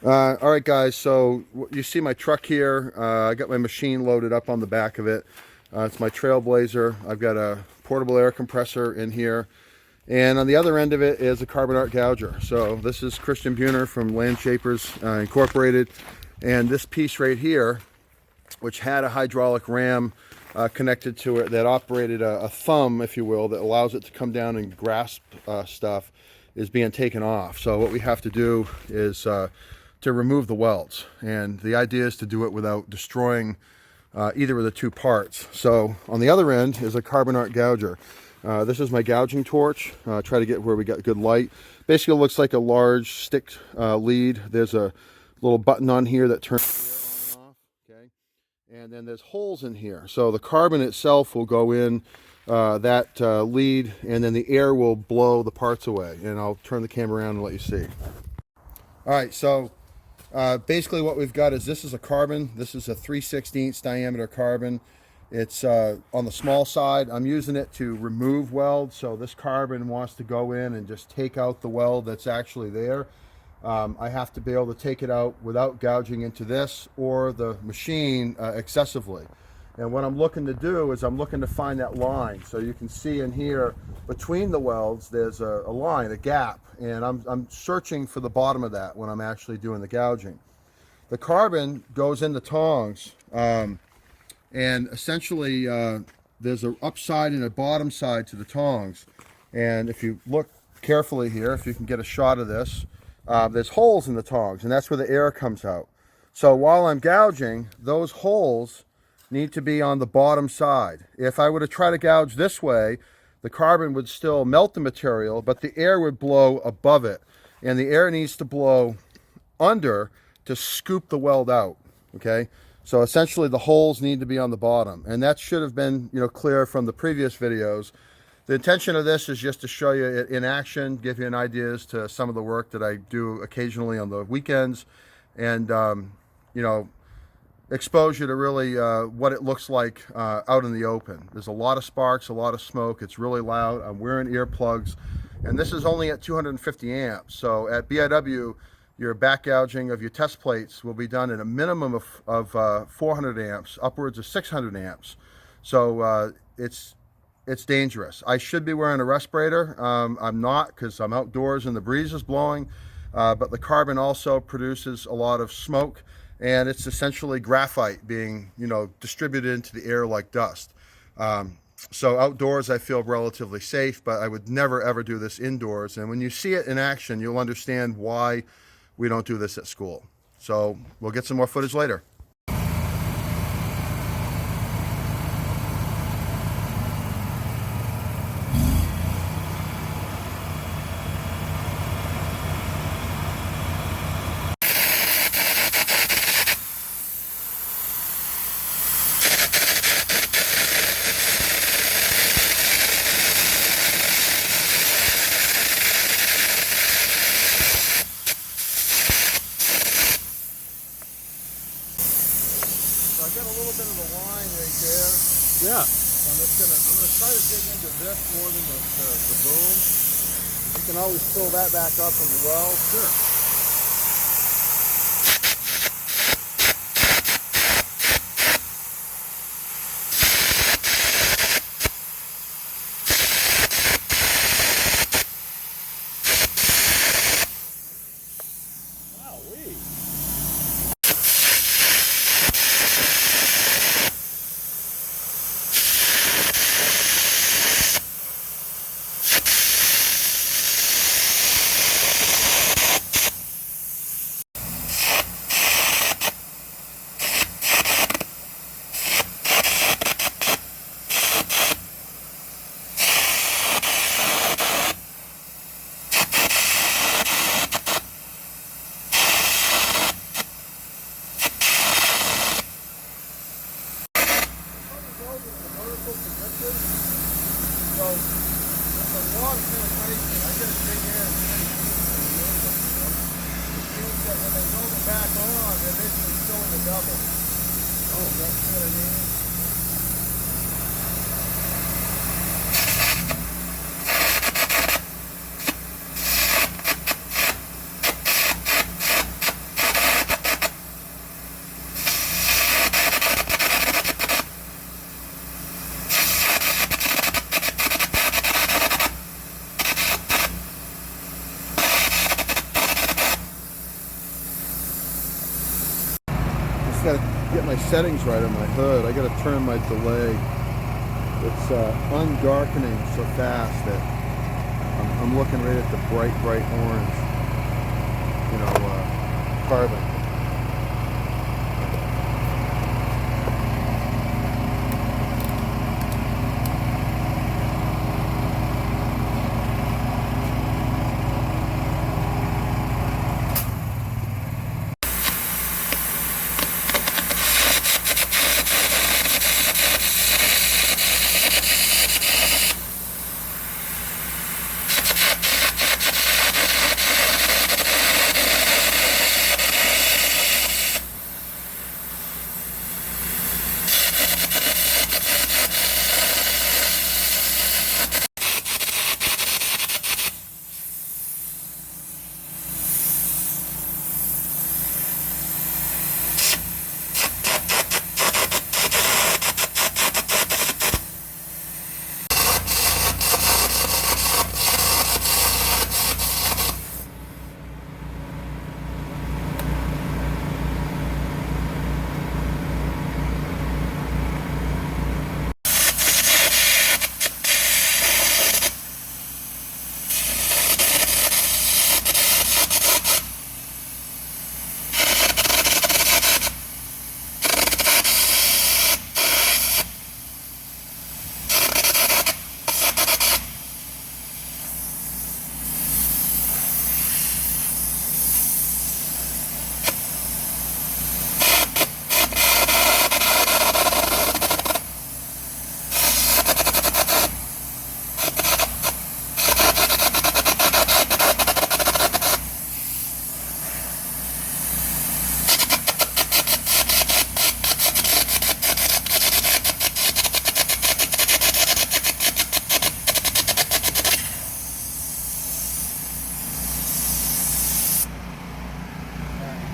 All right, guys, so you see my truck here. I got my machine loaded up on the back of it. It's my Trailblazer. I've got a portable air compressor in here. And on the other end of it is a carbon arc gouger. So this is Christian Buhner from Landshapers Incorporated. And this piece right here, which had a hydraulic ram connected to it that operated a thumb, if you will, that allows it to come down and grasp stuff, is being taken off. So what we have to do is to remove the welds. And the idea is to do it without destroying either of the two parts. So on the other end is a carbon arc gouger. This is my gouging torch. Try to get where we got good light. Basically, it looks like a large stick lead. There's a little button on here that turns the air on and off. Okay, and then there's holes in here. So the carbon itself will go in that lead, and then the air will blow the parts away. And I'll turn the camera around and let you see. All right, so basically what we've got is this is a carbon. This is a 3/16 diameter carbon. It's on the small side. I'm using it to remove welds, so this carbon wants to go in and just take out the weld that's actually there. I have to be able to take it out without gouging into this or the machine excessively. And what I'm looking to do is I'm looking to find that line. So you can see in here between the welds there's a line, a gap, and I'm searching for the bottom of that when I'm actually doing the gouging. The carbon goes in the tongs, and essentially there's an upside and a bottom side to the tongs. And if you look carefully here, if you can get a shot of this, there's holes in the tongs, and that's where the air comes out. So while I'm gouging, those holes need to be on the bottom side. If I were to try to gouge this way, the carbon would still melt the material, but the air would blow above it. And the air needs to blow under to scoop the weld out, okay? So essentially the holes need to be on the bottom. And that should have been, clear from the previous videos. The intention of this is just to show you it in action, give you an idea as to some of the work that I do occasionally on the weekends, and, expose you to really what it looks like out in the open. There's a lot of sparks, a lot of smoke. It's really loud. I'm wearing earplugs, and this is only at 250 amps. So at BIW, your back gouging of your test plates will be done at a minimum of 400 amps, upwards of 600 amps. So it's dangerous. I should be wearing a respirator. I'm not, because I'm outdoors and the breeze is blowing, but the carbon also produces a lot of smoke, and it's essentially graphite being, distributed into the air like dust. So outdoors I feel relatively safe, but I would never ever do this indoors. And when you see it in action, you'll understand why we don't do this at school. So we'll get some more footage later. So I got a little bit of the line right there. Yeah. So I'm gonna try to dig into this more than the boom. You can always fill that back up from the well. Sure. So there's a lot of penetration. I gotta dig in. Which means that when they roll it back on, they're basically filling the double. Oh, that's what I mean. gotta get my settings right on my hood. I gotta turn my delay. It's undarkening so fast that I'm looking right at the bright orange, carbon.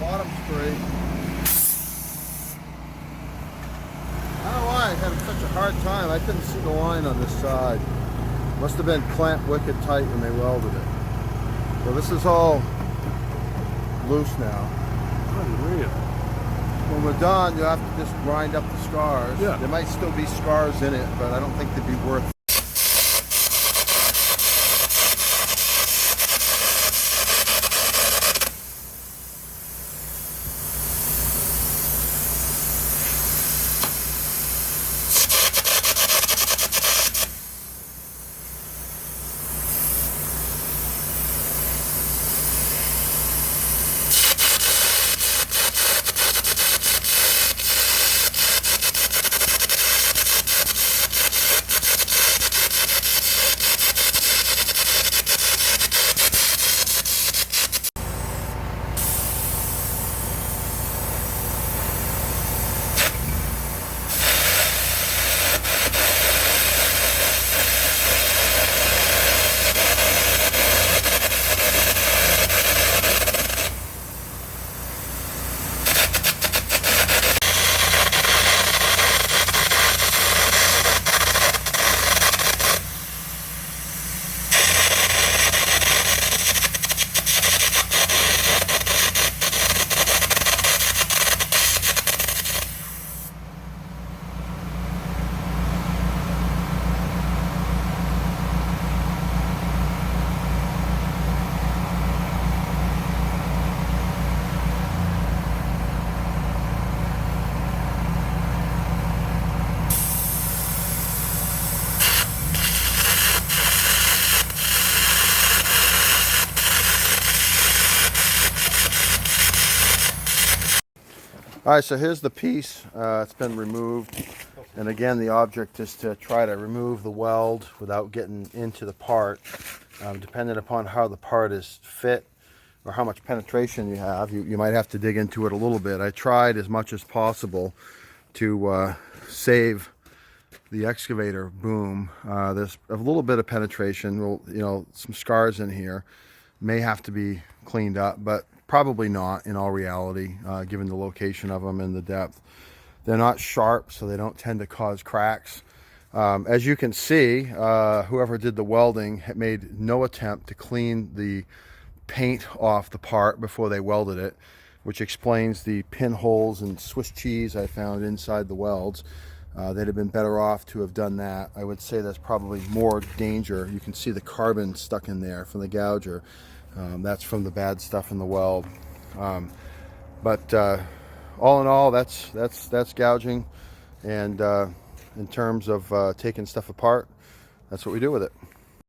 Bottom straight. I don't know why I had such a hard time. I couldn't see the line on this side. Must have been clamped wicked tight when they welded it. So this is all loose now. Unreal. When we're done, you'll have to just grind up the scars. Yeah. There might still be scars in it, but I don't think they'd be worth. All right, so here's the piece. It's been removed. And again, the object is to try to remove the weld without getting into the part. Depending upon how the part is fit or how much penetration you have, you might have to dig into it a little bit. I tried as much as possible to save the excavator boom. There's a little bit of penetration, some scars in here. May have to be cleaned up, but probably not in all reality, given the location of them and the depth. They're not sharp, so they don't tend to cause cracks. As you can see, whoever did the welding had made no attempt to clean the paint off the part before they welded it. which explains the pinholes and Swiss cheese I found inside the welds. They'd have been better off to have done that. I would say that's probably more danger. You can see the carbon stuck in there from the gouger. That's from the bad stuff in the weld. But all in all, that's gouging. And in terms of taking stuff apart, that's what we do with it.